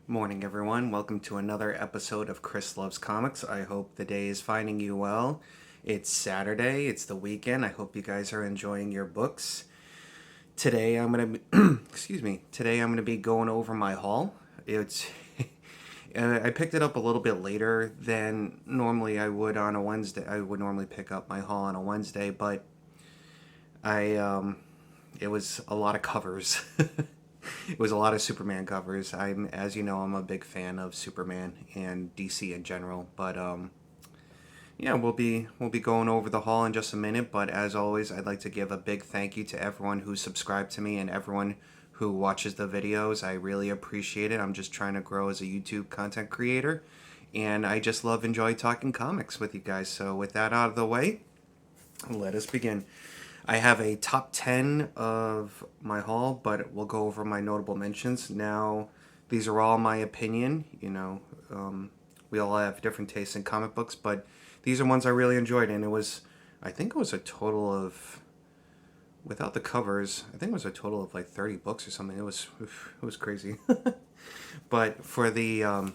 Morning, everyone. Welcome to another episode of Chris Loves Comics. I hope the day is finding you well. It's Saturday, it's the weekend. I hope you guys are enjoying your books. Today I'm going to excuse me. Today I'm going to be going over my haul. It's I picked it up a little bit later than normally I would on a Wednesday. I would normally pick up my haul on a Wednesday, but I it was a lot of covers. It was a lot of Superman covers. As you know, I'm a big fan of Superman and DC in general. But yeah, we'll be going over the haul in just a minute. But as always, I'd like to give a big thank you to everyone who's subscribed to me and everyone who watches the videos. I really appreciate it. I'm just trying to grow as a YouTube content creator, and I just enjoy talking comics with you guys. So with that out of the way, let us begin. I have a top 10 of my haul, but we'll go over my notable mentions. Now, these are all my opinion. We all have different tastes in comic books, but these are ones I really enjoyed. And I think it was a total of, without the covers, I think it was a total of like 30 books or something. It was crazy. But for the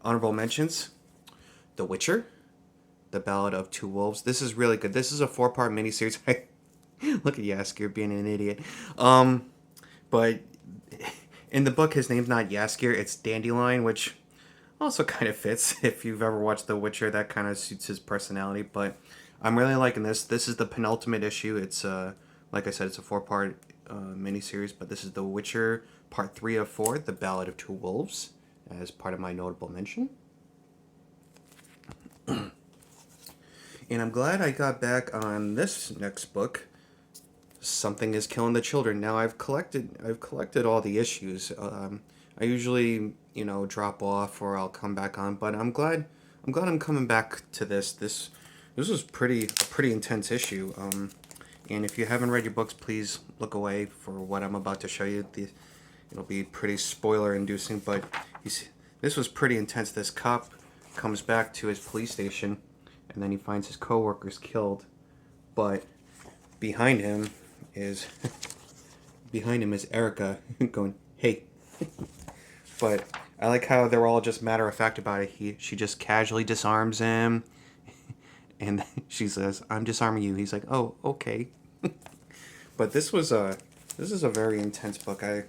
honorable mentions, The Witcher, The Ballad of Two Wolves. This is really good. This is a 4-part miniseries. Look at Yaskier being an idiot. But in the book, his name's not Yaskier, it's Dandelion, which also kind of fits. If you've ever watched The Witcher, that kind of suits his personality. But I'm really liking this. This is the penultimate issue. It's, like I said, it's a 4-part miniseries, but this is The Witcher Part 3 of 4, The Ballad of Two Wolves, as part of my notable mention. And I'm glad I got back on this next book, Something is Killing the Children. Now I've collected all the issues. I usually drop off or I'll come back on, but I'm coming back to this. This was a pretty intense issue. And if you haven't read your books, please look away for what I'm about to show you. It'll be pretty spoiler inducing, but you see, this was pretty intense. This cop comes back to his police station, and then he finds his coworkers killed, but behind him is Erica going, "Hey." But I like how they're all just matter of fact about it. She just casually disarms him, and she says, "I'm disarming you." He's like, "Oh, okay." But this is a very intense book. I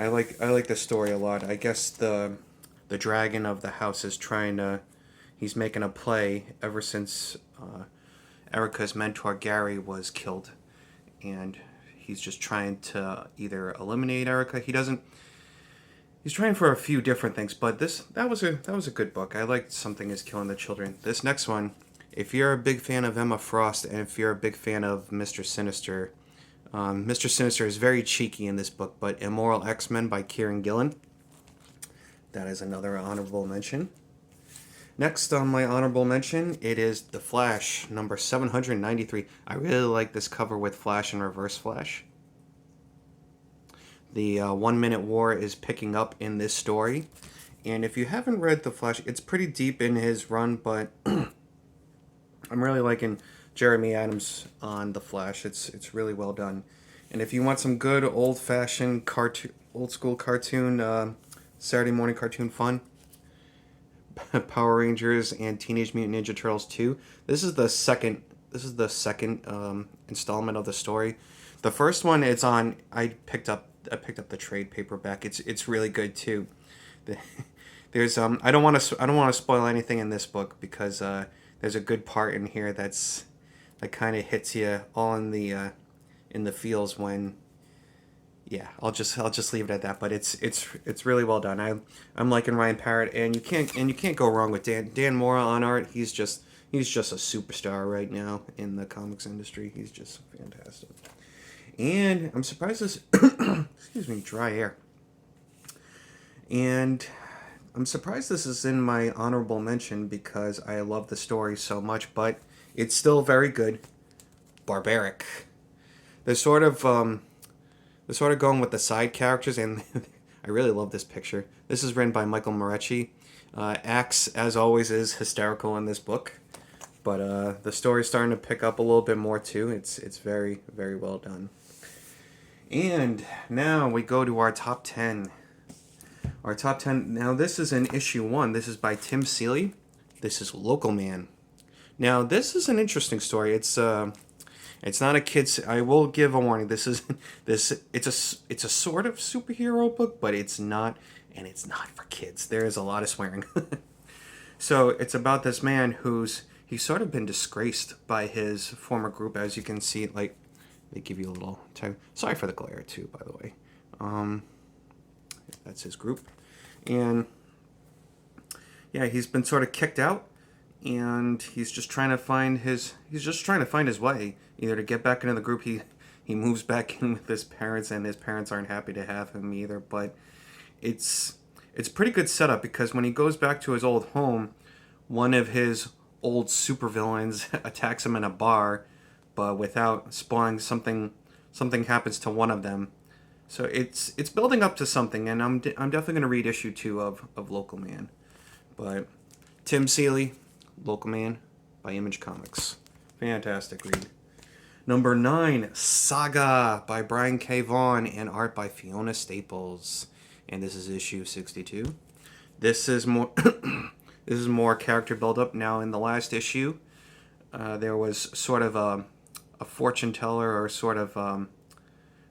like the story a lot. I guess the dragon of the house is he's making a play ever since Erica's mentor Gary was killed, and he's just trying to either eliminate Erica. He's trying for a few different things, but that was a good book. I liked Something is Killing the Children. This next one, if you're a big fan of Emma Frost and if you're a big fan of Mr. Sinister, Mr. Sinister is very cheeky in this book, but Immoral X-Men by Kieran Gillen, that is another honorable mention. Next on my honorable mention, it is The Flash, number 793. I really like this cover with Flash and Reverse Flash. The 1 Minute War is picking up in this story. And if you haven't read The Flash, it's pretty deep in his run, but I'm really liking Jeremy Adams on The Flash. It's really well done. And if you want some good old-fashioned old school cartoon, Saturday morning cartoon fun, Power Rangers and Teenage Mutant Ninja Turtles 2. This is the second installment of the story. The first one, it's on. I picked up the trade paperback. It's really good too. There's I don't want to spoil anything in this book because there's a good part in here that kind of hits you all in the feels when. Yeah, I'll just leave it at that. But it's really well done. I'm liking Ryan Parrott, and you can't go wrong with Dan Mora on art. He's just a superstar right now in the comics industry. He's just fantastic. And I'm surprised this excuse me, dry air. And I'm surprised this is in my honorable mention because I love the story so much, but it's still very good. Barbaric. They're sort of going with the side characters, and I really love this picture. This is written by Michael Morecci. Axe, as always, is hysterical in this book, but the story's starting to pick up a little bit more too. It's very, very well done. And now we go to our top 10. Our top 10. Now, this is in issue 1. This is by Tim Seeley. This is Local Man. Now, this is an interesting story. It's not a kid's. I will give a warning. This is this. It's a sort of superhero book, but it's not, and it's not for kids. There is a lot of swearing. So it's about this man he's sort of been disgraced by his former group, as you can see. Like, they give you a little time. Sorry for the glare too, by the way. That's his group, and yeah, he's been sort of kicked out, and he's just trying to find his way, either to get back into the group. He moves back in with his parents, and his parents aren't happy to have him either. But it's pretty good setup, because when he goes back to his old home, one of his old supervillains attacks him in a bar, but without spawning something happens to one of them. So it's building up to something, and I'm definitely going to read issue 2 of Local Man. But Tim Seeley, Local Man, by Image Comics. Fantastic read. Number 9, Saga by Brian K. Vaughan and art by Fiona Staples. And this is issue 62. This is more this is more character build-up. Now, in the last issue, there was sort of a fortune teller, or sort of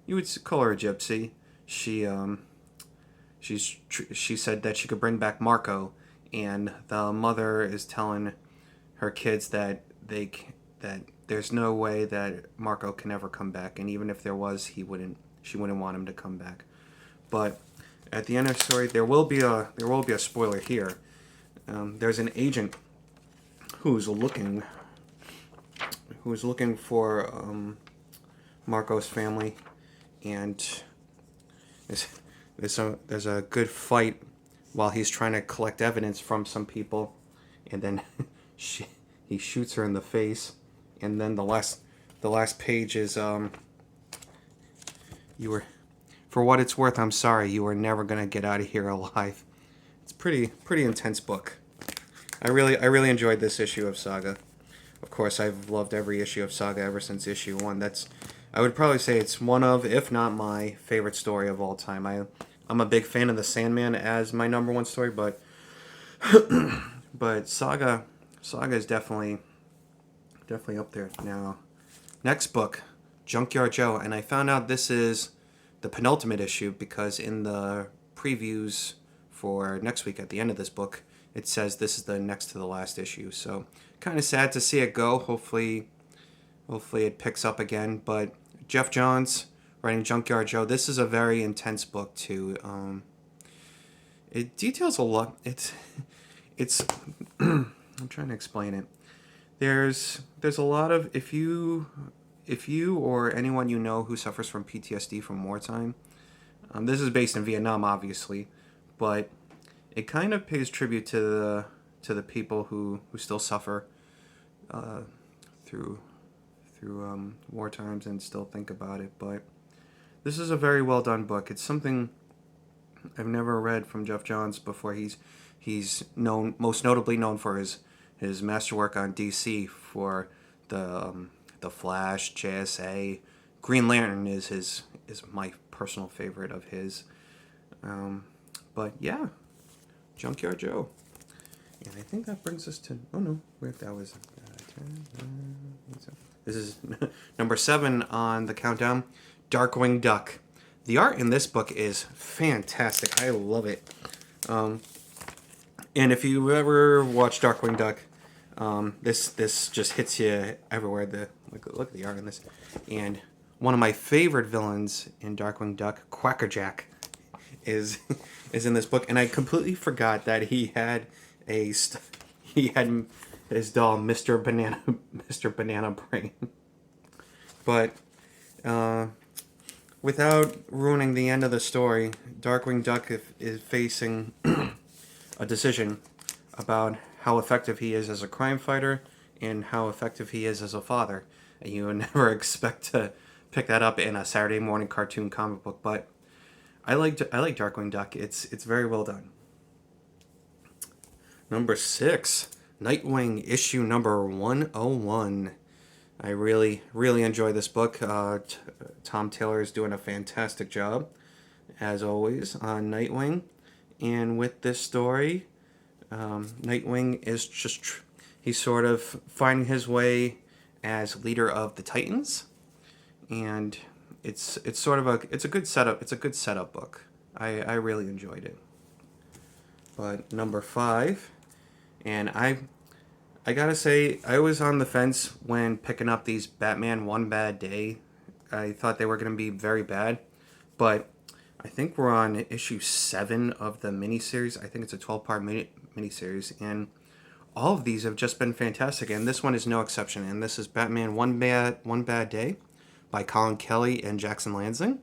you would call her a gypsy. She said that she could bring back Marco, and the mother is telling her kids that there's no way that Marco can ever come back, and even if there was, she wouldn't want him to come back. But at the end of the story, there will be a spoiler here. There's an agent who's looking for Marco's family, and there's a good fight while he's trying to collect evidence from some people, and then he shoots her in the face, and then the last page is you were, for what it's worth, I'm sorry, you were never gonna get out of here alive. It's pretty intense book. I really enjoyed this issue of Saga. Of course, I've loved every issue of Saga ever since issue 1. I would probably say it's one of, if not my favorite story of all time. I'm a big fan of the Sandman as my number 1 story, but Saga is definitely up there. Now, next book, Junkyard Joe, and I found out this is the penultimate issue, because in the previews for next week at the end of this book, it says this is the next to the last issue. So kind of sad to see it go. Hopefully it picks up again. But Jeff Johns writing Junkyard Joe. This is a very intense book too. It details a lot. It's I'm trying to explain it. There's a lot of, if you or anyone you know who suffers from PTSD from wartime, this is based in Vietnam, obviously, but it kind of pays tribute to the people who still suffer through war times and still think about it. But this is a very well done book. It's something I've never read from Jeff Johns before. He's most notably known for his masterwork on DC, for the Flash, JSA. Green Lantern is my personal favorite of his. But yeah, Junkyard Joe. And I think that brings us to, oh no, wait, that was 10, this is number 7 on the countdown, Darkwing Duck. The art in this book is fantastic. I love it. And if you ever watch Darkwing Duck, this just hits you everywhere. Look at the art in this. And one of my favorite villains in Darkwing Duck, Quackerjack, is in this book. And I completely forgot that he had his doll, Mr. Banana Brain. But without ruining the end of the story, Darkwing Duck is facing a decision about how effective he is as a crime fighter and how effective he is as a father. And you would never expect to pick that up in a Saturday morning cartoon comic book, but I like Darkwing Duck. It's very well done. Number 6, Nightwing, issue number 101. I really enjoy this book. Tom Taylor is doing a fantastic job, as always, on Nightwing. And with this story, Nightwing is he's sort of finding his way as leader of the Titans, and it's sort of a good setup. It's a good setup book. I really enjoyed it. But number 5, and I gotta say, I was on the fence when picking up these Batman One Bad Day. I thought they were going to be very bad, but I think we're on issue 7 of the miniseries. I think it's a 12-part miniseries, and all of these have just been fantastic, and this one is no exception. And this is Batman One Bad Day by Colin Kelly and Jackson Lansing.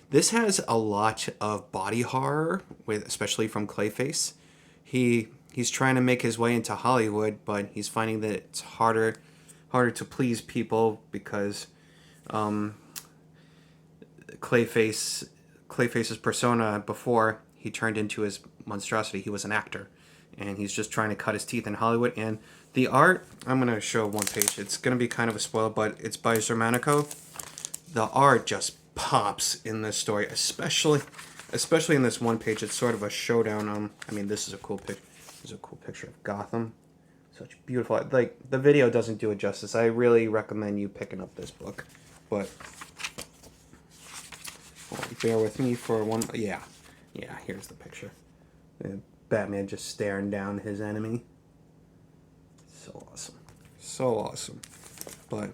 This has a lot of body horror, especially from Clayface. He's trying to make his way into Hollywood, but he's finding that it's harder to please people because Clayface's persona before he turned into his monstrosity, he was an actor, and he's just trying to cut his teeth in Hollywood. And the art, I'm going to show one page. It's going to be kind of a spoil, but it's by Germanico. The art just pops in this story, especially in this one page. It's sort of a showdown. This is a cool picture. This is a cool picture of Gotham. Such beautiful. Like, the video doesn't do it justice. I really recommend you picking up this book. But bear with me for one. Yeah. Here's the picture. Batman just staring down his enemy. So awesome. But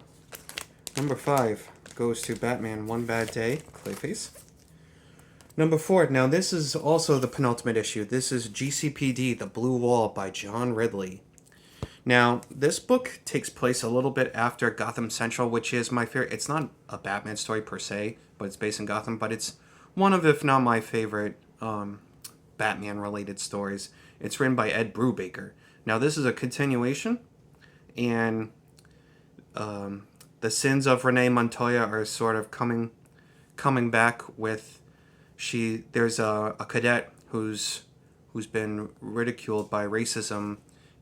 number 5 goes to Batman One Bad Day, Clayface. Number 4, now this is also the penultimate issue. This is GCPD, The Blue Wall by John Ridley. Now, this book takes place a little bit after Gotham Central, which is my favorite. It's not a Batman story per se, but it's based in Gotham, but it's one of, if not my favorite, Batman-related stories. It's written by Ed Brubaker. Now, this is a continuation, and the sins of Renee Montoya are sort of coming back with there's a cadet who's been ridiculed by racism,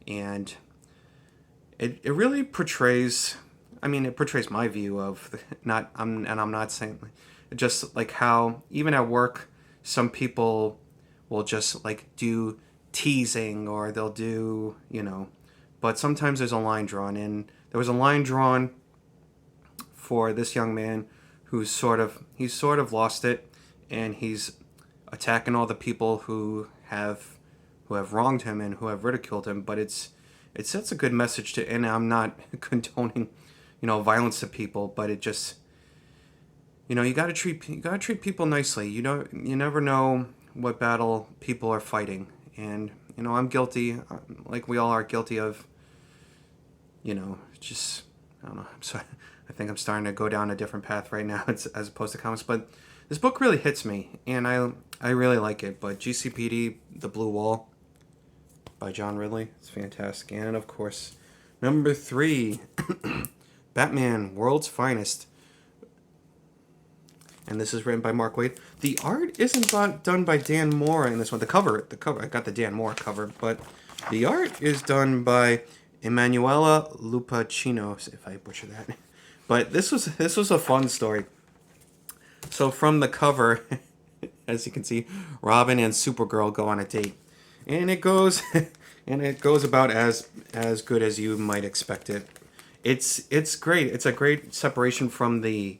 and it really portrays, it portrays my view of I'm not saying, just like how even at work some people will just like do teasing, or they'll do, but sometimes there's a line drawn, and there was a line drawn for this young man he's sort of lost it, and he's attacking all the people who have wronged him and who have ridiculed him. But it sets a good message to, and I'm not condoning, violence to people, but it just, you gotta treat people nicely. You never know what battle people are fighting, and I'm guilty, like we all are guilty of, just, I don't know. I'm sorry. I think I'm starting to go down a different path right now as opposed to comics, but this book really hits me, and I really like it. But GCPD, The Blue Wall by John Ridley, it's fantastic. And of course, number 3, Batman, World's Finest. And this is written by Mark Waid. The art isn't done by Dan Moore in this one. The cover, I got the Dan Moore cover, but the art is done by Emanuela Lupacchino, if I butcher that. But this was a fun story. So from the cover, as you can see, Robin and Supergirl go on a date, and it goes about as good as you might expect it. It's great. It's a great separation from the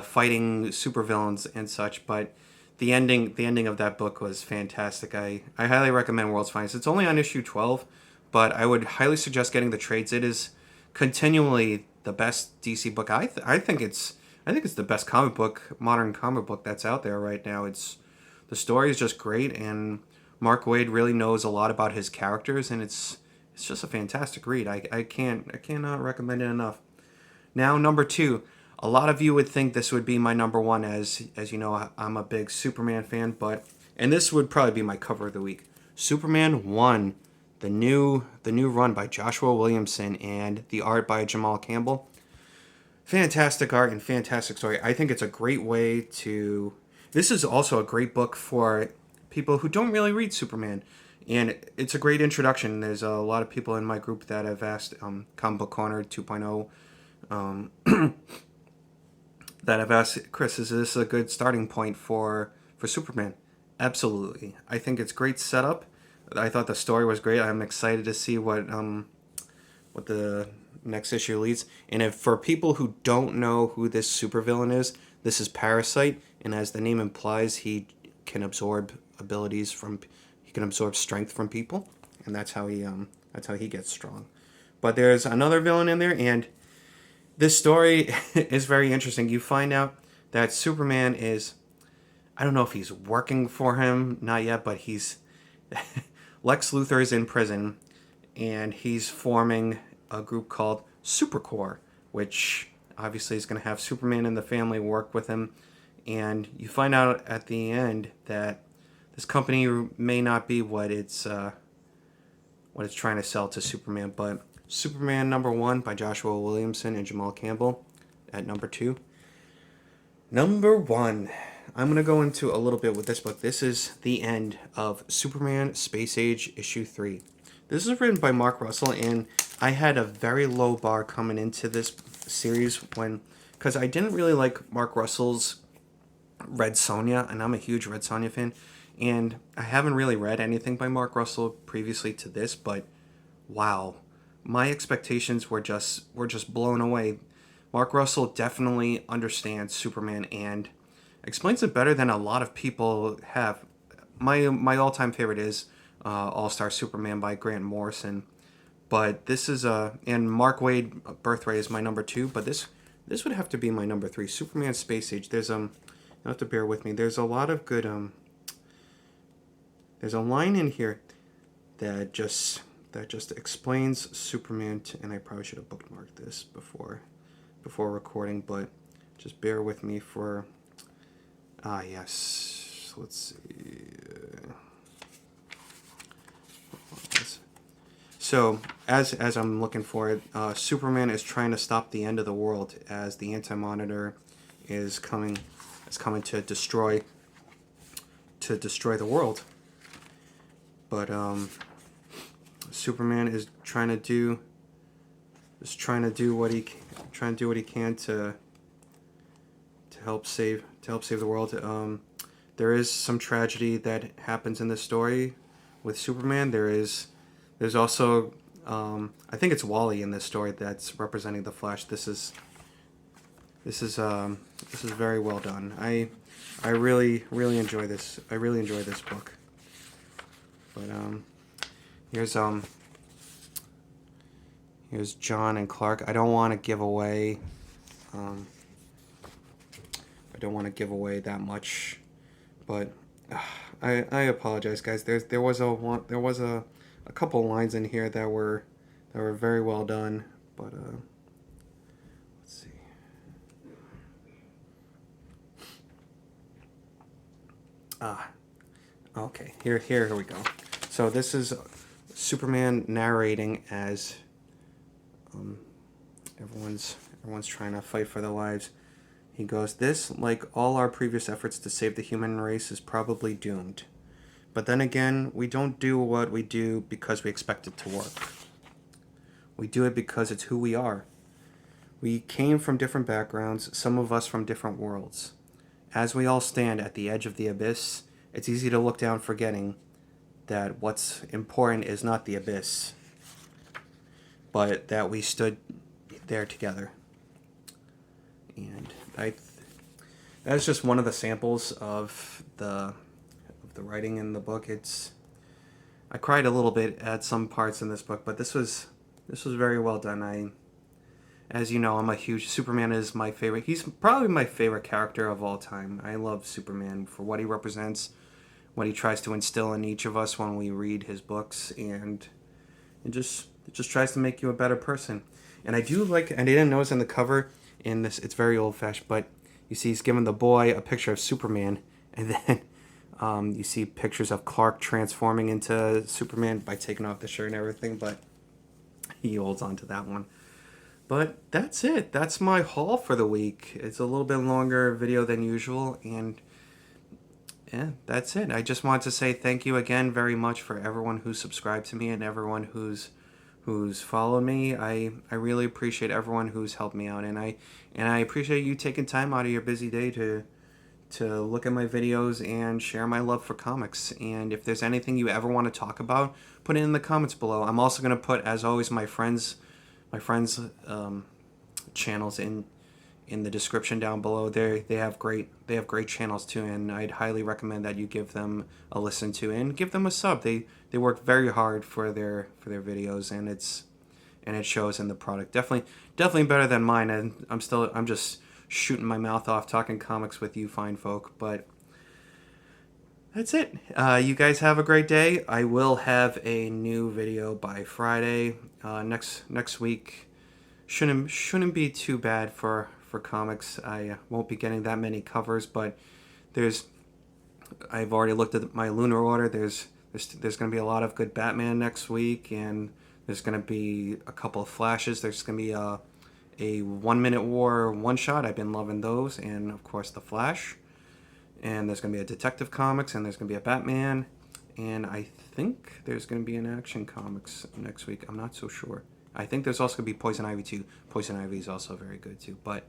fighting supervillains and such. But the ending of that book was fantastic. I highly recommend World's Finest. It's only on issue 12, but I would highly suggest getting the trades. It is continually the best DC book. I think it's the best modern comic book that's out there right now. The story is just great, and Mark Waid really knows a lot about his characters, and it's just a fantastic read. I cannot recommend it enough. Now, number 2. A lot of you would think this would be my number 1, as you know, I'm a big Superman fan, and this would probably be my cover of the week. Superman 1, the new run by Joshua Williamson, and the art by Jamal Campbell. Fantastic art and fantastic story. I think it's a great way to... This is also a great book for people who don't really read Superman. And it's a great introduction. There's a lot of people in my group that have asked, Comic Book Corner 2.0, that have asked, Chris, is this a good starting point for Superman? Absolutely. I think it's great setup. I thought the story was great. I'm excited to see what the next issue leads. And if for people who don't know who this supervillain is, this is Parasite, and as the name implies, can absorb abilities from he can absorb strength from people, and that's how he gets strong. But there's another villain in there, and this story is very interesting. You find out that Superman is, I don't know if he's working for him, not yet, but he's Lex Luthor is in prison, and he's forming a group called Supercorps, which obviously is going to have Superman and the family work with him. And you find out at the end that this company may not be what it's trying to sell to Superman, but Superman #1 by Joshua Williamson and Jamal Campbell at #2. #1. I'm going to go into a little bit with this book. This is the end of Superman Space Age issue 3. This is written by Mark Russell, and I had a very low bar coming into this series because I didn't really like Mark Russell's Red Sonja, and I'm a huge Red Sonja fan, and I haven't really read anything by Mark Russell previously to this, but wow, my expectations were just blown away. Mark Russell definitely understands Superman and explains it better than a lot of people have. My all-time favorite is All-Star Superman by Grant Morrison, but this is and Mark Waid Birthright is my #2, but this would have to be my #3. Superman Space Age. There's you have to bear with me. There's a lot of good there's a line in here that just explains Superman and I probably should have bookmarked this before recording, but just bear with me for yes. Let's see. So, as I'm looking for it, Superman is trying to stop the end of the world as the Anti-Monitor is coming to destroy the world. But Superman is trying to do what he can to help save the world. There is some tragedy that happens in this story with Superman. There's also I think it's Wally in this story that's representing the Flash. This is very well done. I really enjoy this. I really enjoy this book. But here's John and Clark. I don't want to give away that much, but I apologize, guys. There was a couple lines in here that were very well done, but let's see. Okay. Here we go. So this is Superman narrating as everyone's trying to fight for their lives. He goes, "This, like all our previous efforts to save the human race, is probably doomed. But then again, we don't do what we do because we expect it to work. We do it because it's who we are. We came from different backgrounds, some of us from different worlds. As we all stand at the edge of the abyss, it's easy to look down forgetting that what's important is not the abyss, but that we stood there together." And that's just one of the samples of the writing in the book. I cried a little bit at some parts in this book, but this was very well done. As you know, I'm a huge Superman is my favorite. He's probably my favorite character of all time. I love Superman for what he represents, what he tries to instill in each of us when we read his books, and it just tries to make you a better person. And I do like, and I didn't notice in the cover in this, it's very old-fashioned, but you see he's giving the boy a picture of Superman, and then you see pictures of Clark transforming into Superman by taking off the shirt and everything, but he holds on to that one. But that's it. That's my haul for the week. It's a little bit longer video than usual, and yeah, that's it. I just want to say thank you again very much for everyone who's subscribed to me and everyone who's followed me. I really appreciate everyone who's helped me out, and I appreciate you taking time out of your busy day look at my videos and share my love for comics. And if there's anything you ever want to talk about, put it in the comments below. I'm also going to put, as always, my friends channels in the description down below. They have great channels too, and I'd highly recommend that you give them a listen to and give them a sub. They work very hard for their videos, and it shows in the product. Definitely better than mine. And I'm just shooting my mouth off talking comics with you fine folk, but that's it. You guys have a great day. I will have a new video by Friday. Next week shouldn't be too bad for comics. I won't be getting that many covers, but I've already looked at my lunar order. There's going to be a lot of good Batman next week, and there's going to be a couple of Flashes. There's going to be a 1 Minute War one shot. I've been loving those, and of course the Flash. And there's going to be a Detective Comics, and there's going to be a Batman, and I think there's going to be an Action Comics next week. I'm not so sure. I think there's also going to be Poison Ivy too. Poison Ivy is also very good too. But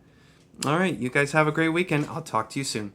all right, you guys have a great weekend. I'll talk to you soon.